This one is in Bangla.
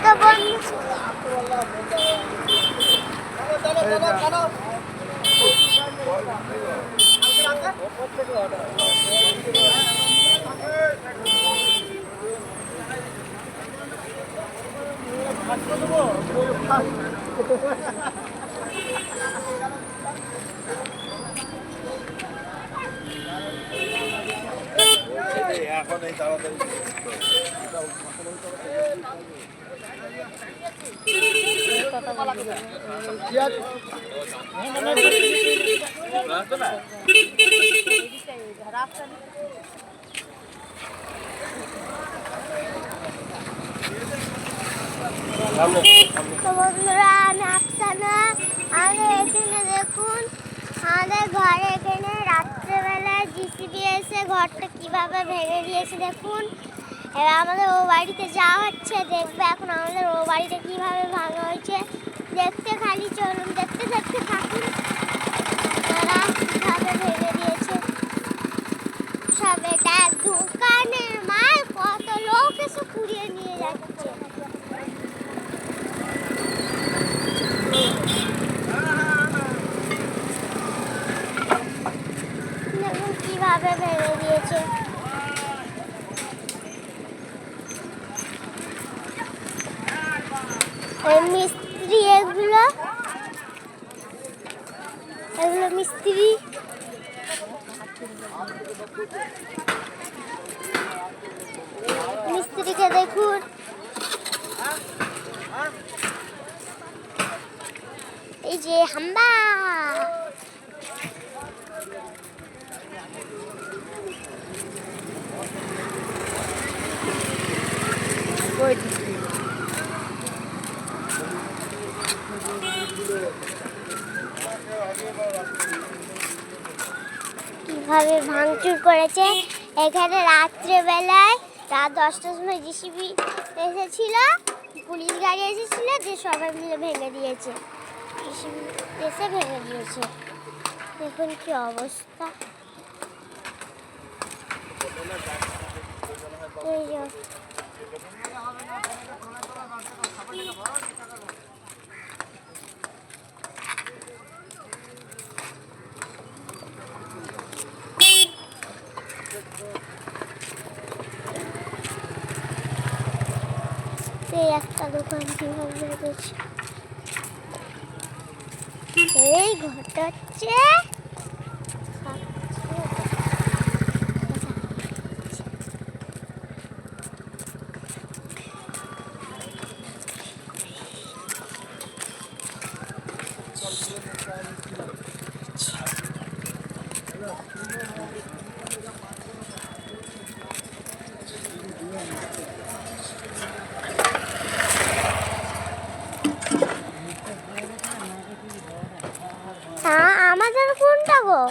তো বন্ধু এখন এই তাড়াতাড়ি বন্ধুরা আমি আফসানা। আমাদের এখানে দেখুন, আমাদের ঘরে এখানে রাত্রেবেলায় জিসিবি এসে ঘরটা কিভাবে ভেঙে দিয়েছে দেখুন। এবার আমাদের ও বাড়িতে যাওয়া হচ্ছে, দেখবে এখন আমাদের ও বাড়িতে কিভাবে ভাঙা হয়েছে। দেখতে খালি চলুন, দেখতে দেখতে থাকুন তারা কিভাবে ভেঙে দিয়েছে সব। এটা দোকানের মাল, কত লোক এসে কুড়িয়ে নিয়ে যাচ্ছে। দেখুন কিভাবে ভেঙে দিয়েছে। মিস্ত্রি এগুলো মিস্ত্রি। মিস্ত্রিকে দেখুন, এই যে হাম্বা। কিভাবে ভাঙচুর করেছে এখানে রাত্রেবেলায়। রাত 10টার সময় জিসিবি এসেছিল, পুলিশ গাড়ি এসেছিল, যে সবাই মিলে ভেঙে দিয়েছে। জিসিবি এসে ভেঙে দিয়েছে। দেখুন কি অবস্থা। এই একটা দোকান কিভাবে গেছে, এই ঘরটা হচ্ছে আমাদের কোনটা গো?